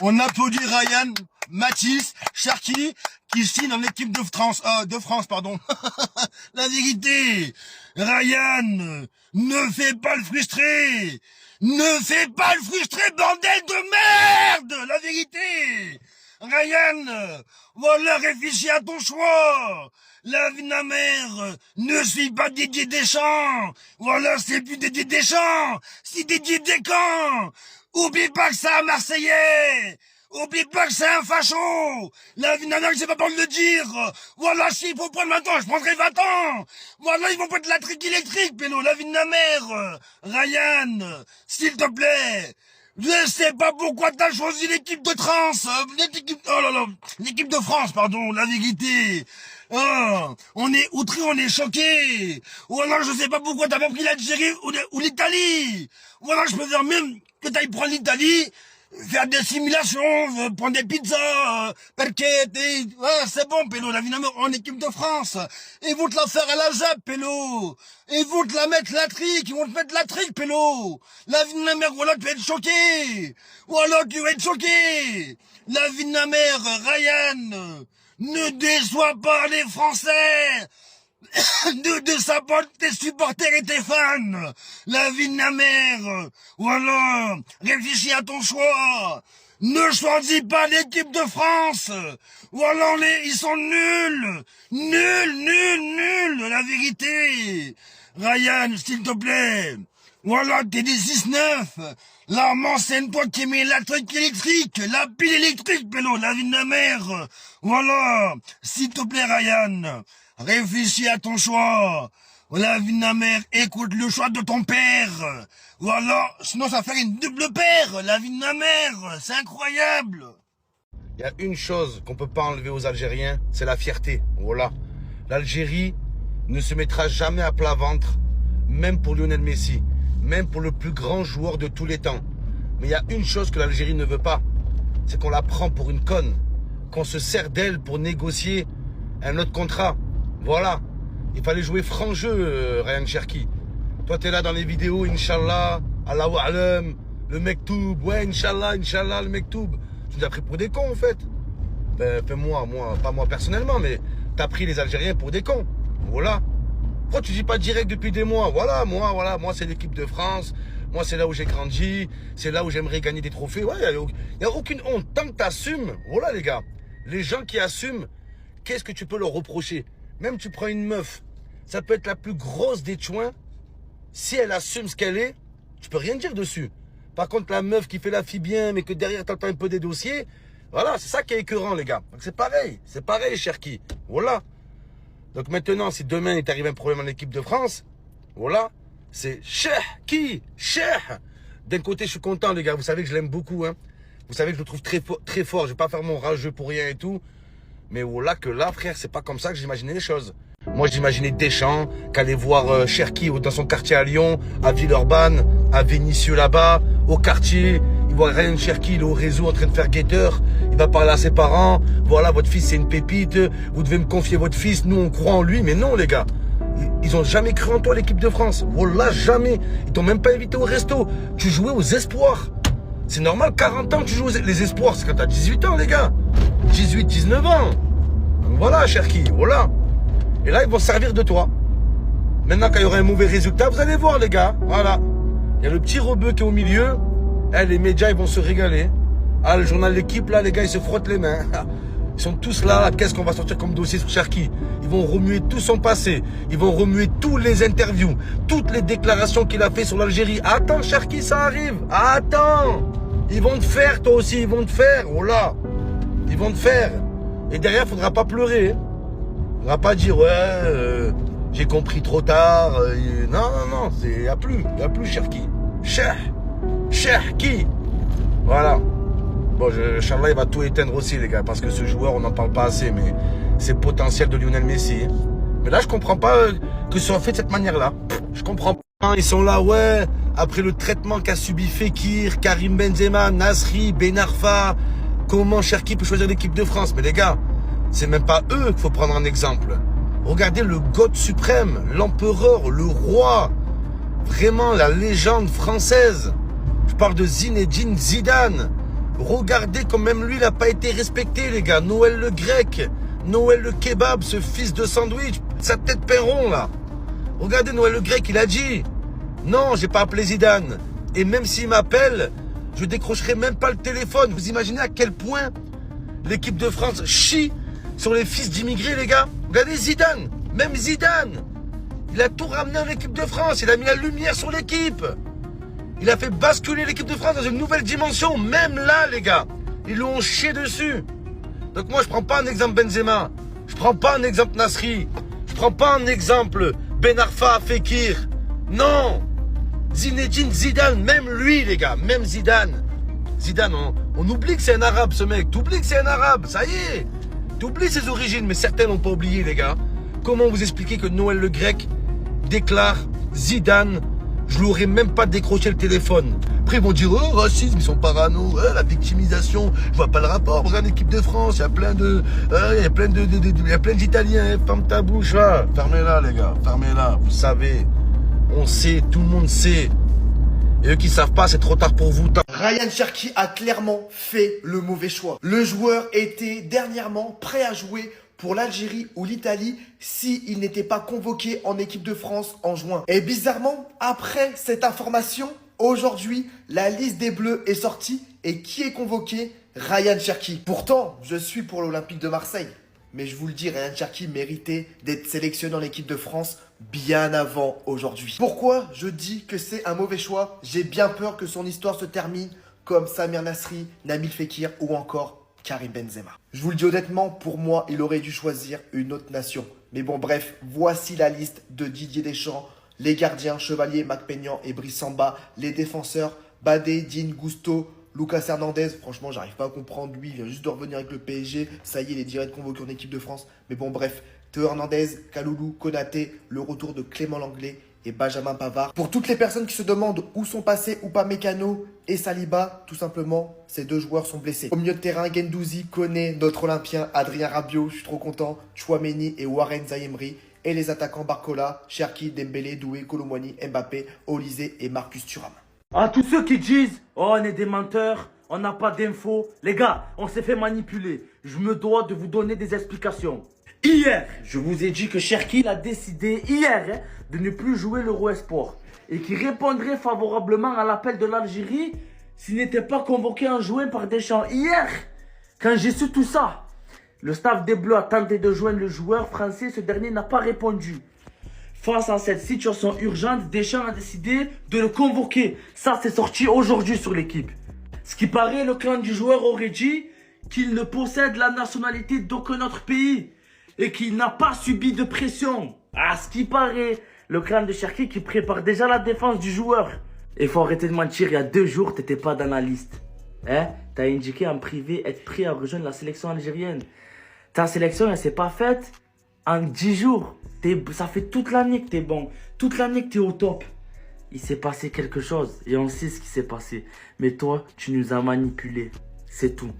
On applaudit Ryan, Mathis, Cherki, qui signe dans l'équipe de France, pardon. La vérité, Ryan, ne fais pas le frustré. Ne fais pas le frustré, bordel de merde. La vérité. Ryan, voilà, réfléchis à ton choix. La vie de ma mère ne suit pas Didier Deschamps. Voilà, c'est plus Didier Deschamps, c'est Didier Descamps. Oublie pas que c'est un Marseillais. Oublie pas que c'est un facho. La vie de ma mère, j'ai pas peur de le dire. Voilà, s'il faut prendre maintenant, je prendrai 20 ans. Voilà, ils vont mettre la trique électrique, Pélo, la vie de ma mère. Ryan, s'il te plaît. Je sais pas pourquoi t'as choisi l'équipe de l'équipe de France, pardon, la vérité. Oh, on est outré, on est choqué. Ou alors je sais pas pourquoi t'as pas pris l'Algérie ou l'Italie. Ou alors je peux faire même que t'ailles prendre l'Italie, faire des simulations, prendre des pizzas, perquettes, ouais, c'est bon, Pélo, la vie en équipe de France. Ils vont te la faire à la Jap, Pélo. Ils vont te la mettre la trique, ils vont te mettre la trique, Pélo. La vie de ma mère, voilà, tu vas être choqué. Voilà, tu vas être choqué. La vie de ma mère, Ryan, ne déçois pas les Français. Ne déçois pas tes supporters et tes fans. La vie de ma mère. Voilà, réfléchis à ton choix. Ne choisis pas l'équipe de France. Voilà, ils sont nuls. Nuls, la vérité. Ryan, s'il te plaît. Voilà, t'es des 6-9. Là, m'enseigne-toi qui met la truc électrique, la pile électrique, Pélo, la vie de ma mère. Voilà, s'il te plaît, Ryan, réfléchis à ton choix. La vie de ma mère, écoute le choix de ton père. Voilà, sinon ça fait une double paire, la vie de ma mère, c'est incroyable. Il y a une chose qu'on peut pas enlever aux Algériens, c'est la fierté. Voilà, l'Algérie ne se mettra jamais à plat ventre, même pour Lionel Messi. Même pour le plus grand joueur de tous les temps. Mais il y a une chose que l'Algérie ne veut pas, c'est qu'on la prend pour une conne, qu'on se sert d'elle pour négocier un autre contrat. Voilà, il fallait jouer franc jeu, Ryan Cherki. Toi, t'es là dans les vidéos, Inch'Allah, Allahu Alam, le Mektoub, ouais, Inch'Allah, le Mektoub. Tu nous as pris pour des cons, en fait. Ben, moi, pas moi personnellement, mais t'as pris les Algériens pour des cons. Voilà. Pourquoi tu dis pas direct depuis des mois? Voilà, moi c'est l'équipe de France. Moi c'est là où j'ai grandi. C'est là où j'aimerais gagner des trophées. Ouais, il n'y a aucune honte. Tant que tu assumes, voilà les gars. Les gens qui assument, qu'est-ce que tu peux leur reprocher? Même tu prends une meuf, ça peut être la plus grosse des chouins. Si elle assume ce qu'elle est, tu peux rien dire dessus. Par contre, la meuf qui fait la fille bien, mais que derrière t'entends un peu des dossiers, voilà, c'est ça qui est écœurant les gars. Donc c'est pareil, Cherki. Voilà. Donc maintenant, si demain il t'arrive un problème en équipe de France, voilà, c'est Cherki. D'un côté, je suis content, les gars. Vous savez que je l'aime beaucoup, hein. Vous savez que je le trouve très fort. Je vais pas faire mon rageux pour rien et tout. Mais voilà que là, frère, c'est pas comme ça que j'imaginais les choses. Moi, j'imaginais Deschamps qu'aller voir Cherki dans son quartier à Lyon, à Villeurbanne, à Vénissieux là-bas, au quartier. Il voit Ryan Cherki, il est au réseau en train de faire guetteur. Il va parler à ses parents. Voilà, votre fils, c'est une pépite. Vous devez me confier votre fils. Nous, on croit en lui. Mais non, les gars. Ils ont jamais cru en toi, l'équipe de France. Voilà, jamais. Ils t'ont même pas invité au resto. Tu jouais aux espoirs. C'est normal, 40 ans que tu joues les espoirs. C'est quand t'as 18 ans, les gars. 18, 19 ans. Donc voilà, Cherki, voilà. Et là, ils vont se servir de toi. Maintenant, quand il y aura un mauvais résultat, vous allez voir, les gars. Voilà. Il y a le petit rebeu qui est au milieu. Les médias, ils vont se régaler. Ah, le journal L'équipe, là, les gars, ils se frottent les mains. Ils sont tous là. Qu'est-ce qu'on va sortir comme dossier sur Cherki? Ils vont remuer tout son passé. Ils vont remuer toutes les interviews, toutes les déclarations qu'il a fait sur l'Algérie. Attends, Cherki, ça arrive. Attends. Ils vont te faire, toi aussi, ils vont te faire. Oh là. Ils vont te faire. Et derrière, faudra pas pleurer. Faudra pas dire, ouais, j'ai compris trop tard. Non, il y a plus Cherki. Cherki. Voilà. Bon, Inch'Allah, il va tout éteindre aussi, les gars, parce que ce joueur, on n'en parle pas assez, mais c'est le potentiel de Lionel Messi. Mais là, je comprends pas que ce soit fait de cette manière-là. Je comprends pas. Ils sont là, ouais, après le traitement qu'a subi Fekir, Karim Benzema, Nasri, Ben Arfa, comment Cherki peut choisir l'équipe de France? Mais les gars, c'est même pas eux qu'il faut prendre en exemple. Regardez le God suprême, l'empereur, le roi, vraiment la légende française. Je parle de Zinedine Zidane. Regardez comme même lui, il n'a pas été respecté, les gars. Noël le grec, Noël le kebab, ce fils de sandwich, sa tête pain rond, là. Regardez Noël le grec, il a dit, non, j'ai pas appelé Zidane. Et même s'il m'appelle, je décrocherai même pas le téléphone. Vous imaginez à quel point l'équipe de France chie sur les fils d'immigrés, les gars. Regardez Zidane, même Zidane. Il a tout ramené en équipe de France. Il a mis la lumière sur l'équipe. Il a fait basculer l'équipe de France dans une nouvelle dimension. Même là, les gars, ils l'ont chié dessus. Donc moi, je prends pas un exemple Benzema. Je prends pas un exemple Nasri. Je prends pas un exemple Ben Arfa Fekir. Non. Zinedine Zidane, même lui, les gars, même Zidane. Zidane, on oublie que c'est un arabe, ce mec. T'oublies que c'est un arabe, ça y est. T'oublies ses origines, mais certains l'ont pas oublié, les gars. Comment vous expliquer que Noël le grec déclare Zidane, je l'aurais même pas décroché le téléphone. Après ils vont dire oh racisme, ils sont parano, la victimisation, je vois pas le rapport, regarde l'équipe de France, il y a plein de il y a plein d'Italiens, ferme ta bouche là, fermez-la les gars, fermez-la, vous savez, on sait, tout le monde sait. Et eux qui savent pas, c'est trop tard pour vous. Ryan Cherki a clairement fait le mauvais choix. Le joueur était dernièrement prêt à jouer pour l'Algérie ou l'Italie s'il n'était pas convoqué en équipe de France en juin. Et bizarrement, après cette information, aujourd'hui, la liste des Bleus est sortie et qui est convoqué? Ryan Cherki. Pourtant, je suis pour l'Olympique de Marseille. Mais je vous le dis, Ryan Cherki méritait d'être sélectionné en équipe de France bien avant aujourd'hui. Pourquoi je dis que c'est un mauvais choix? J'ai bien peur que son histoire se termine comme Samir Nasri, Nabil Fekir ou encore Karim Benzema. Je vous le dis honnêtement, pour moi, il aurait dû choisir une autre nation. Mais bon, bref, voici la liste de Didier Deschamps. Les gardiens, Chevalier, Macpeignan et Brice Samba. Les défenseurs, Badé, Digne, Gusto, Lucas Hernandez. Franchement, j'arrive pas à comprendre. Lui, il vient juste de revenir avec le PSG. Ça y est, il est direct convoqué en équipe de France. Mais bon, bref, Théo Hernandez, Kaloulou, Konaté, le retour de Clément Langlais et Benjamin Pavard. Pour toutes les personnes qui se demandent où sont passés Upamecano et Saliba, tout simplement, ces deux joueurs sont blessés. Au milieu de terrain, Gendouzi, Koné, notre Olympien, Adrien Rabiot, je suis trop content, Chouameni et Warren Zaïemri. Et les attaquants Barcola, Cherki, Dembélé, Doué, Colomwani, Mbappé, Olysée et Marcus Thuram. À tous ceux qui disent « Oh, on est des menteurs, on n'a pas d'infos », les gars, on s'est fait manipuler. Je me dois de vous donner des explications. Hier, je vous ai dit que Cherki a décidé hier de ne plus jouer l'Euro Espoir et qu'il répondrait favorablement à l'appel de l'Algérie s'il n'était pas convoqué en juin par Deschamps. Hier, quand j'ai su tout ça, le staff des Bleus a tenté de joindre le joueur français, ce dernier n'a pas répondu. Face à cette situation urgente, Deschamps a décidé de le convoquer. Ça, c'est sorti aujourd'hui sur l'équipe. Ce qui paraît, le clan du joueur aurait dit qu'il ne possède la nationalité d'aucun autre pays et qu'il n'a pas subi de pression. À ce qui paraît, le clan de Cherki qui prépare déjà la défense du joueur. Et faut arrêter de mentir, il y a 2 jours, t'étais pas dans la liste. Hein? T'as indiqué en privé être prêt à rejoindre la sélection algérienne. Ta sélection, elle s'est pas faite en 10 jours. Ça fait toute l'année que t'es bon. Toute l'année que t'es au top. Il s'est passé quelque chose et on sait ce qui s'est passé. Mais toi, tu nous as manipulés. C'est tout.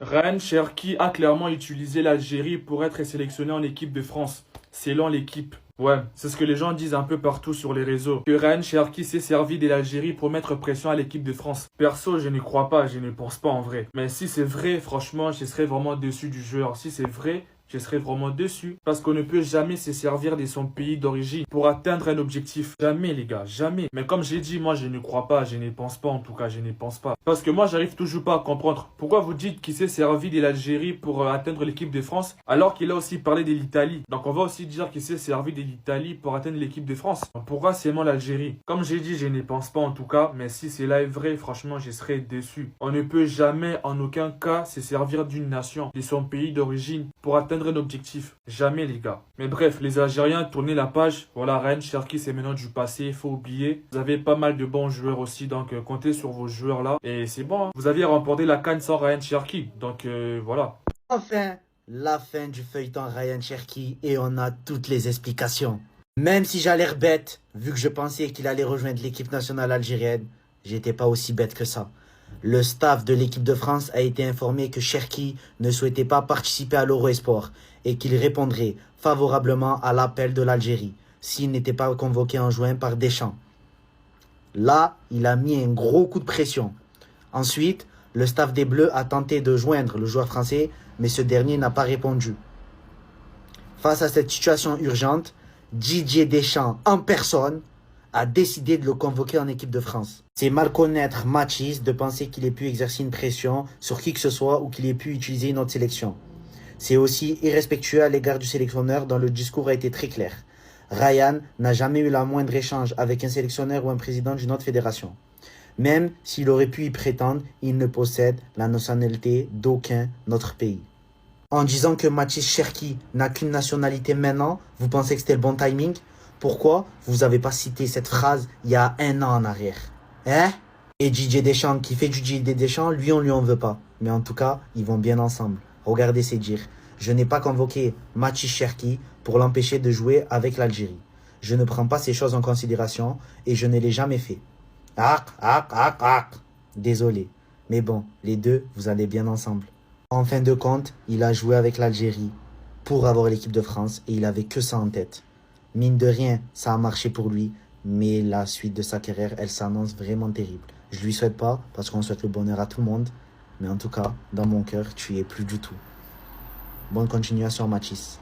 Ryan Cherki a clairement utilisé l'Algérie pour être sélectionné en équipe de France, selon l'équipe. Ouais, c'est ce que les gens disent un peu partout sur les réseaux. Que Ryan Cherki s'est servi de l'Algérie pour mettre pression à l'équipe de France. Perso, je n'y crois pas, je ne pense pas en vrai. Mais si c'est vrai, franchement, je serais vraiment déçu du joueur. Si c'est vrai, je serais vraiment déçu. Parce qu'on ne peut jamais se servir de son pays d'origine pour atteindre un objectif. Jamais, les gars, jamais. Mais comme j'ai dit, moi, je ne crois pas, je ne pense pas en tout cas, je ne pense pas. Parce que moi, j'arrive toujours pas à comprendre. Pourquoi vous dites qu'il s'est servi de l'Algérie pour atteindre l'équipe de France, alors qu'il a aussi parlé de l'Italie. Donc on va aussi dire qu'il s'est servi de l'Italie pour atteindre l'équipe de France. Donc pourquoi seulement l'Algérie? Comme j'ai dit, je ne pense pas en tout cas, mais si cela est vrai, franchement, je serais déçu. On ne peut jamais, en aucun cas, se servir d'une nation, de son pays d'origine, pour atteindre un objectif. Jamais, les gars. Mais bref, les Algériens, tournez la page. Voilà, Ryan Cherki, c'est maintenant du passé, il faut oublier. Vous avez pas mal de bons joueurs aussi, donc comptez sur vos joueurs là. Et c'est bon, hein. Vous aviez remporté la CAN sans Ryan Cherki, donc voilà. Enfin, la fin du feuilleton Ryan Cherki et on a toutes les explications. Même si j'ai l'air bête, vu que je pensais qu'il allait rejoindre l'équipe nationale algérienne, j'étais pas aussi bête que ça. Le staff de l'équipe de France a été informé que Cherki ne souhaitait pas participer à l'Euro Espoir et qu'il répondrait favorablement à l'appel de l'Algérie s'il n'était pas convoqué en juin par Deschamps. Là, il a mis un gros coup de pression. Ensuite, Le staff des Bleus a tenté de joindre le joueur français, mais ce dernier n'a pas répondu. Face à cette situation urgente, Didier Deschamps, en personne, a décidé de le convoquer en équipe de France. C'est mal connaître Mathis de penser qu'il ait pu exercer une pression sur qui que ce soit ou qu'il ait pu utiliser une autre sélection. C'est aussi irrespectueux à l'égard du sélectionneur dont le discours a été très clair. Ryan n'a jamais eu la moindre échange avec un sélectionneur ou un président d'une autre fédération. Même s'il aurait pu y prétendre, il ne possède la nationalité d'aucun autre pays. En disant que Mathis Cherki n'a qu'une nationalité maintenant, vous pensez que c'était le bon timing? Pourquoi vous n'avez pas cité cette phrase il y a 1 an en arrière? Hein? Et Didier Deschamps qui fait du Didier Deschamps, lui on lui en veut pas. Mais en tout cas, ils vont bien ensemble. Regardez ses dires. Je n'ai pas convoqué Mathis Cherki pour l'empêcher de jouer avec l'Algérie. Je ne prends pas ces choses en considération et je ne l'ai jamais fait. Désolé. Mais bon, les deux, vous allez bien ensemble. En fin de compte, il a joué avec l'Algérie pour avoir l'équipe de France et il avait que ça en tête. Mine de rien, ça a marché pour lui, mais la suite de sa carrière, elle s'annonce vraiment terrible. Je lui souhaite pas, parce qu'on souhaite le bonheur à tout le monde, mais en tout cas, dans mon cœur, tu y es plus du tout. Bonne continuation, Mathis.